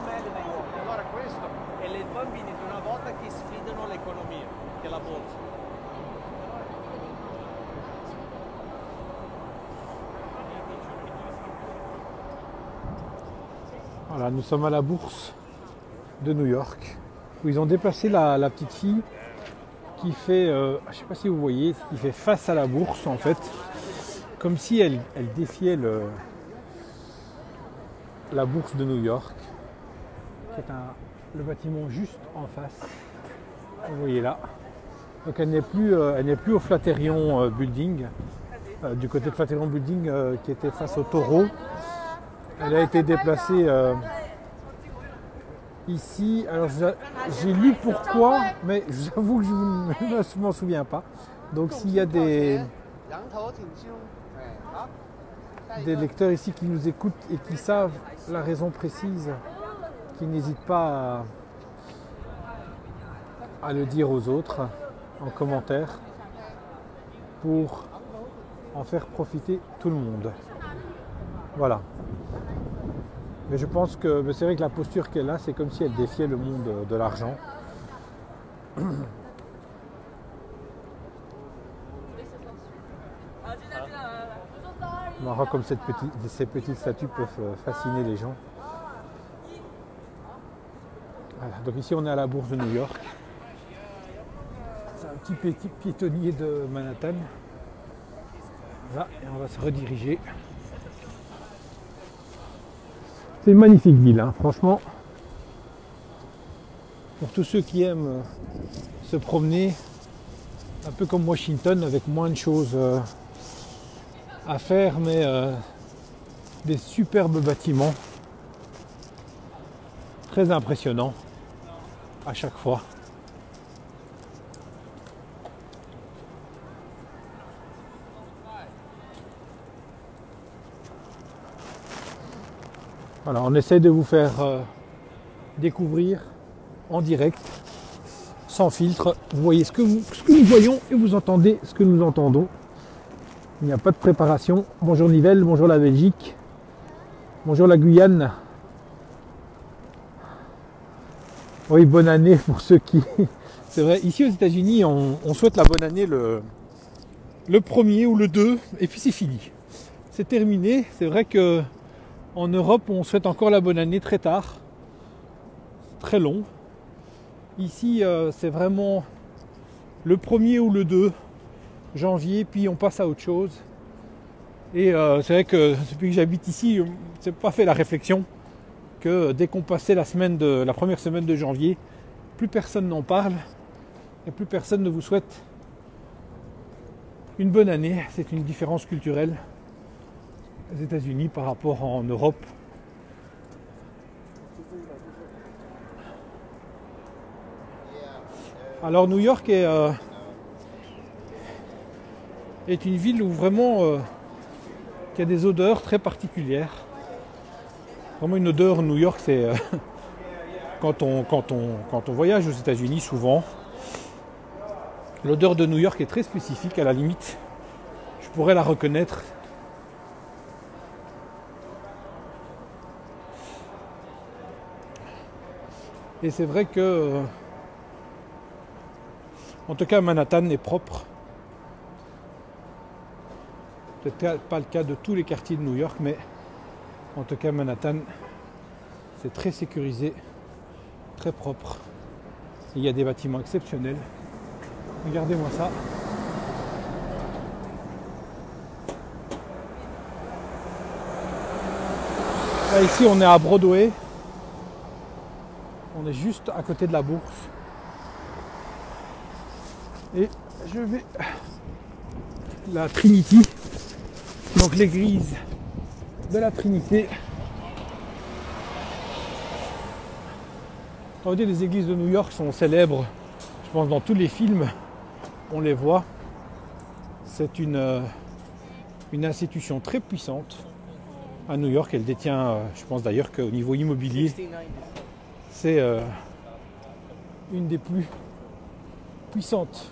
meglio di uomini. Allora questo è le bambini di una volta che sfidano l'economia, che è la borsa. Voilà, nous sommes à la bourse de New York, où ils ont déplacé la petite fille qui fait, je ne sais pas si vous voyez, qui fait face à la bourse en fait, comme si elle défiait la bourse de New York, qui est le bâtiment juste en face, vous voyez là. Donc elle n'est plus au Flatiron Building, du côté de Flatiron Building qui était face au Taureau. Elle a été déplacée ici. Alors j'ai lu pourquoi, mais je vous avoue que je ne m'en souviens pas. Donc s'il y a des lecteurs ici qui nous écoutent et qui savent la raison précise, qui n'hésitent pas à le dire aux autres en commentaire pour en faire profiter tout le monde. Voilà. Mais je pense que c'est vrai que la posture qu'elle a, c'est comme si elle défiait le monde de l'argent. Marrant comme ces petites statues peuvent fasciner les gens. Voilà. Donc ici on est à la bourse de New York. C'est un petit piétonnier de Manhattan. Là, et on va se rediriger. C'est une magnifique ville, hein, franchement. Pour tous ceux qui aiment se promener, un peu comme Washington, avec moins de choses à faire, mais des superbes bâtiments, très impressionnants à chaque fois. Voilà, on essaie de vous faire découvrir en direct, sans filtre. Vous voyez ce que nous voyons et vous entendez ce que nous entendons. Il n'y a pas de préparation. Bonjour Nivelles, bonjour la Belgique, bonjour la Guyane. Oui, bonne année pour ceux qui... C'est vrai, ici aux États-Unis, on souhaite la bonne année le 1er ou le 2, et puis c'est fini. C'est terminé. C'est vrai que en Europe, on souhaite encore la bonne année très tard, très long. Ici, c'est vraiment le 1er ou le 2 janvier, puis on passe à autre chose. Et c'est vrai que depuis que j'habite ici, je n'ai pas fait la réflexion que dès qu'on passait la première semaine de janvier, plus personne n'en parle et plus personne ne vous souhaite une bonne année. C'est une différence culturelle aux États-Unis par rapport en Europe. Alors New York est une ville où vraiment qui a des odeurs très particulières. Vraiment une odeur New York, c'est quand on voyage aux États-Unis souvent, l'odeur de New York est très spécifique. À la limite, je pourrais la reconnaître. Et c'est vrai que, en tout cas, Manhattan est propre. Peut-être pas le cas de tous les quartiers de New York, mais en tout cas, Manhattan, c'est très sécurisé, très propre. Et il y a des bâtiments exceptionnels. Regardez-moi ça. Là, ici, on est à Broadway. On est juste à côté de la bourse. Et je vais... La Trinity. Donc l'église de la Trinité. On va dire les églises de New York sont célèbres. Je pense dans tous les films, on les voit. C'est une institution très puissante. À New York, elle détient, je pense d'ailleurs qu'au niveau immobilier, c'est une des plus puissantes,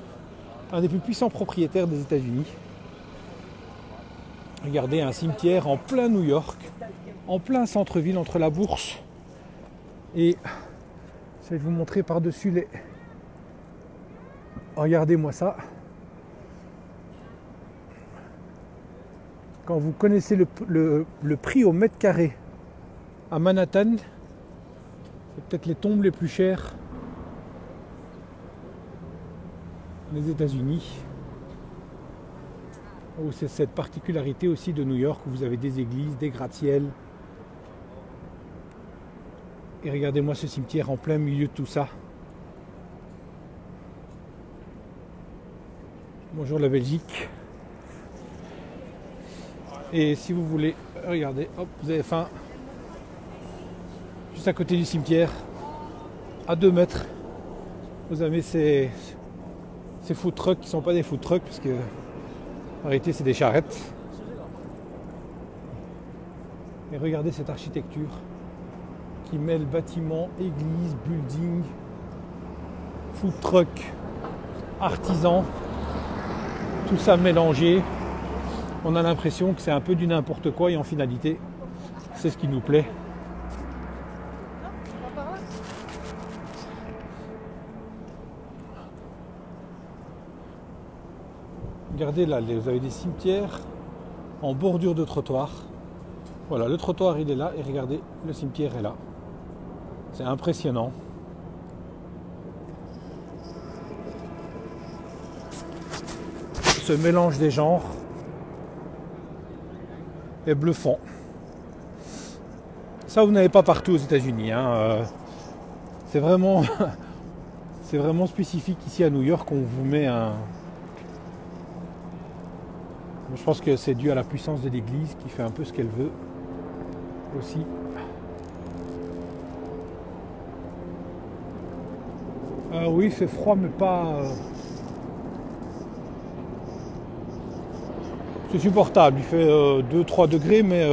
un des plus puissants propriétaires des États-Unis. Regardez un cimetière en plein New York, en plein centre-ville entre la bourse Et je vais vous montrer par-dessus les... Regardez-moi ça. Quand vous connaissez le prix au mètre carré à Manhattan, c'est peut-être les tombes les plus chères des États-Unis. Oh, c'est cette particularité aussi de New York où vous avez des églises, des gratte-ciel. Et regardez-moi ce cimetière en plein milieu de tout ça. Bonjour la Belgique. Et si vous voulez, regardez, hop, vous avez faim. Juste à côté du cimetière, à 2 mètres, vous avez ces food trucks qui ne sont pas des food trucks parce que en réalité c'est des charrettes. Et regardez cette architecture qui mêle bâtiments, églises, buildings, food truck, artisans, tout ça mélangé. On a l'impression que c'est un peu du n'importe quoi et en finalité, c'est ce qui nous plaît. Regardez là, vous avez des cimetières en bordure de trottoir. Voilà, le trottoir il est là et regardez, le cimetière est là. C'est impressionnant. Ce mélange des genres est bluffant. Ça, vous n'avez pas partout aux États-Unis. C'est vraiment spécifique ici à New York. On vous met un... Je pense que c'est dû à la puissance de l'église qui fait un peu ce qu'elle veut aussi. Oui, c'est froid, mais pas... C'est supportable. Il fait 2-3 degrés, mais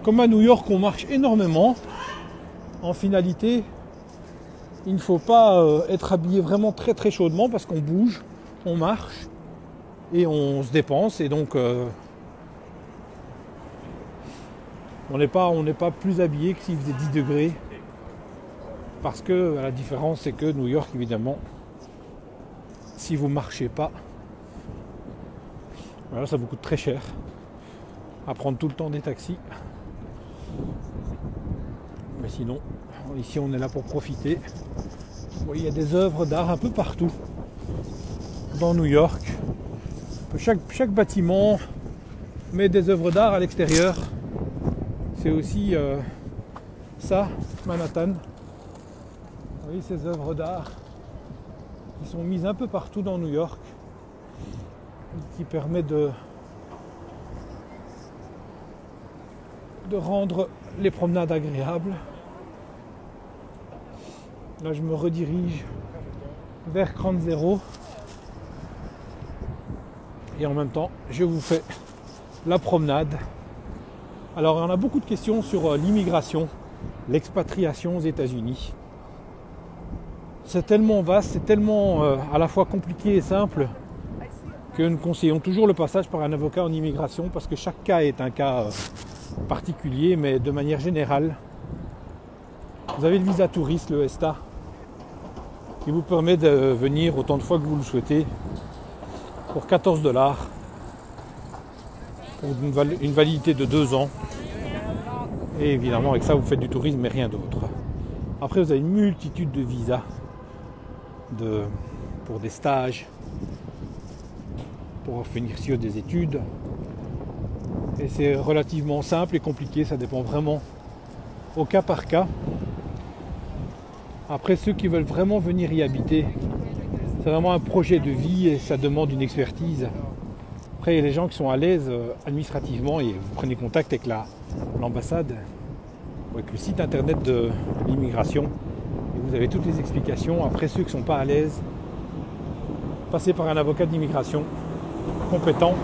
comme à New York, on marche énormément. En finalité, il ne faut pas être habillé vraiment très très chaudement parce qu'on bouge, on marche et on se dépense. Et donc, on n'est pas plus habillé que s'il faisait 10 degrés. Parce que la différence, c'est que New York, évidemment, si vous ne marchez pas, voilà, ça vous coûte très cher à prendre tout le temps des taxis. Mais sinon, ici on est là pour profiter. Bon, il y a des œuvres d'art un peu partout dans New York. Chaque bâtiment met des œuvres d'art à l'extérieur. C'est aussi ça, Manhattan. Vous voyez ces œuvres d'art qui sont mises un peu partout dans New York, qui permet de rendre les promenades agréables. Là, je me redirige vers Ground Zero et en même temps, je vous fais la promenade. Alors, on a beaucoup de questions sur l'immigration, l'expatriation aux États-Unis. C'est tellement vaste, c'est tellement à la fois compliqué et simple que nous conseillons toujours le passage par un avocat en immigration parce que chaque cas est un cas particulier, mais de manière générale, vous avez le visa touriste, le ESTA, qui vous permet de venir autant de fois que vous le souhaitez pour $14 pour une validité de 2 ans. Et évidemment, avec ça, vous faites du tourisme, mais rien d'autre. Après, vous avez une multitude de visas pour des stages, pour finir sur des études. Et c'est relativement simple et compliqué, ça dépend vraiment au cas par cas. Après, ceux qui veulent vraiment venir y habiter, c'est vraiment un projet de vie et ça demande une expertise. Après, il y a les gens qui sont à l'aise administrativement et vous prenez contact avec l'ambassade, avec le site internet de l'immigration et vous avez toutes les explications. Après, ceux qui ne sont pas à l'aise, passez par un avocat d'immigration compétent.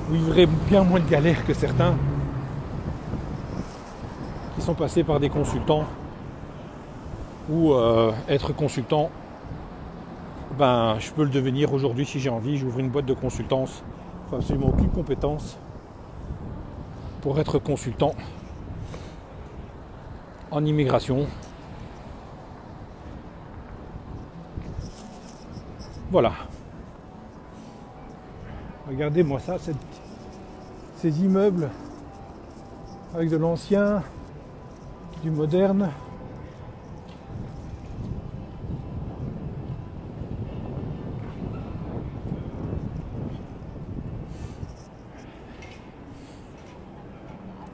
Vous vivrez bien moins de galères que certains qui sont passés par des consultants ou être consultant, ben je peux le devenir aujourd'hui si j'ai envie. J'ouvre une boîte de consultance, il ne faut absolument aucune compétence pour être consultant. en immigration. Voilà. Regardez-moi ça, ces immeubles avec de l'ancien, du moderne.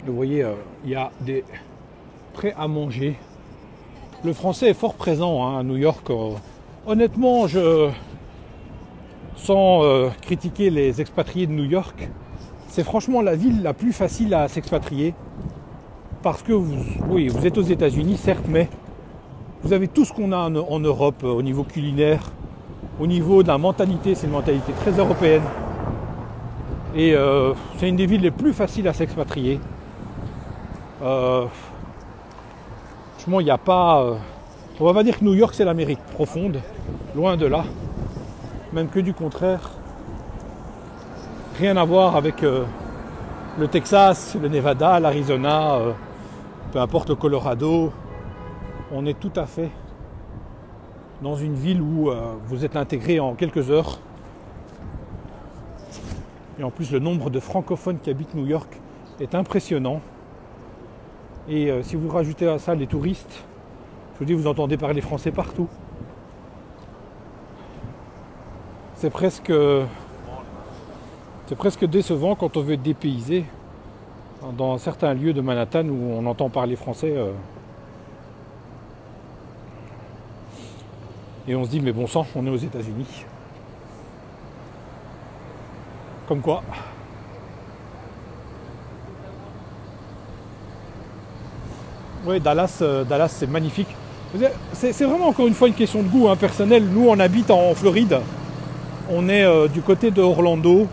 Vous voyez, il y a des prêts à manger. Le français est fort présent à New York. Honnêtement, sans critiquer les expatriés de New York, c'est franchement la ville la plus facile à s'expatrier. Parce que vous êtes aux États-Unis, certes, mais vous avez tout ce qu'on a en Europe au niveau culinaire, au niveau de la mentalité. C'est une mentalité très européenne. Et c'est une des villes les plus faciles à s'expatrier. Franchement, il n'y a pas... on va pas dire que New York c'est l'Amérique profonde, loin de là, même que du contraire. Rien à voir avec le Texas, le Nevada, l'Arizona, peu importe le Colorado. On est tout à fait dans une ville où vous êtes intégré en quelques heures. Et en plus, le nombre de francophones qui habitent New York est impressionnant. Et si vous rajoutez à ça les touristes, je vous dis, vous entendez parler français partout. C'est presque décevant quand on veut être dépaysé dans certains lieux de Manhattan où on entend parler français. Et on se dit, mais bon sang, on est aux États-Unis. Comme quoi. Oui, Dallas c'est magnifique. C'est vraiment encore une fois une question de goût personnel. Nous, on habite en Floride. On est du côté de Orlando.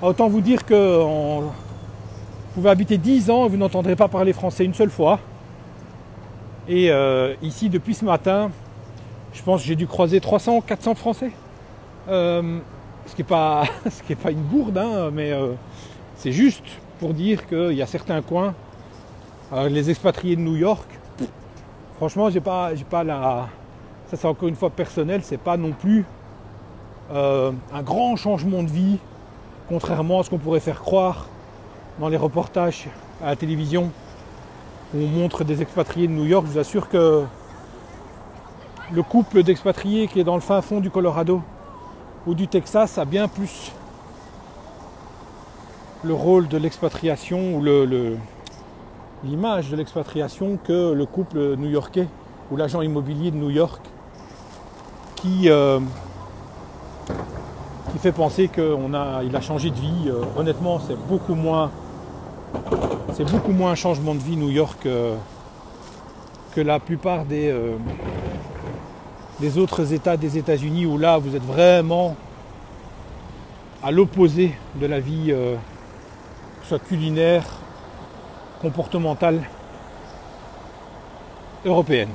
Autant vous dire que vous pouvez habiter 10 ans et vous n'entendrez pas parler français une seule fois. Et ici, depuis ce matin, je pense que j'ai dû croiser 300, 400 Français. Ce qui n'est pas une bourde, mais c'est juste pour dire qu'il y a certains coins. Les expatriés de New York, franchement, j'ai pas la... Ça, c'est encore une fois personnel, c'est pas non plus un grand changement de vie, contrairement à ce qu'on pourrait faire croire dans les reportages à la télévision où on montre des expatriés de New York. Je vous assure que le couple d'expatriés qui est dans le fin fond du Colorado ou du Texas a bien plus le rôle de l'expatriation ou l'image de l'expatriation que le couple new-yorkais ou l'agent immobilier de New York qui fait penser qu'il a changé de vie. Honnêtement, c'est beaucoup moins un changement de vie New York que la plupart des autres États des États-Unis où là vous êtes vraiment à l'opposé de la vie, que ce soit culinaire, comportementale européenne.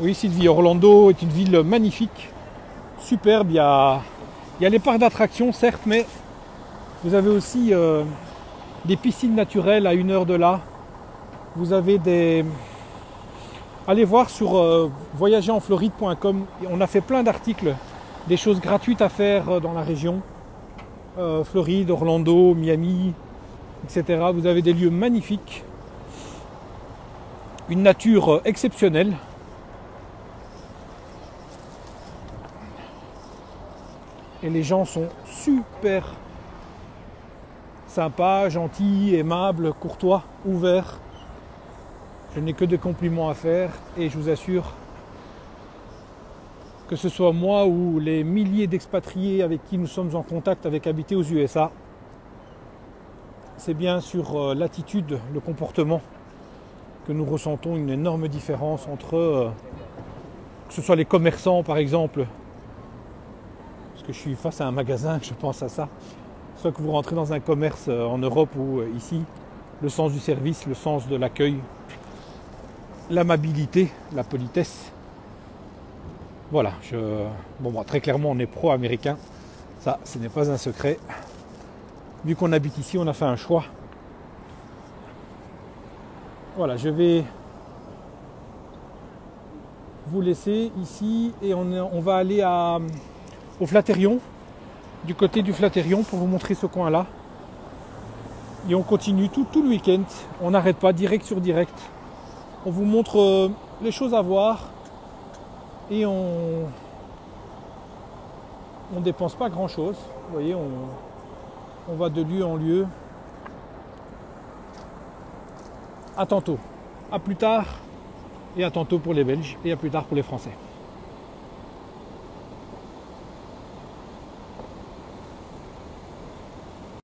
Oui, Sylvie, Orlando est une ville magnifique, superbe. Il y a les parcs d'attractions, certes, mais vous avez aussi des piscines naturelles à 1 heure de là. Vous avez des... Allez voir sur voyagerenfloride.com. On a fait plein d'articles, des choses gratuites à faire dans la région. Floride, Orlando, Miami, etc. Vous avez des lieux magnifiques. Une nature exceptionnelle. Et les gens sont super sympas, gentils, aimables, courtois, ouverts. Je n'ai que des compliments à faire et je vous assure que ce soit moi ou les milliers d'expatriés avec qui nous sommes en contact avec habités aux USA, c'est bien sur l'attitude, le comportement que nous ressentons une énorme différence entre que ce soit les commerçants par exemple, parce que je suis face à un magasin, je pense à ça, soit que vous rentrez dans un commerce en Europe ou ici, le sens du service, le sens de l'accueil, l'amabilité, la politesse. Voilà, très clairement on est pro-américain, ça ce n'est pas un secret. Vu qu'on habite ici, on a fait un choix voilà, je vais vous laisser ici et on va aller au Flattérion, du côté du Flattérion pour vous montrer ce coin-là. Et on continue tout le week-end, on n'arrête pas, direct sur direct. On vous montre les choses à voir et on dépense pas grand-chose. Vous voyez, on va de lieu en lieu. À tantôt, à plus tard et à tantôt pour les Belges et à plus tard pour les Français.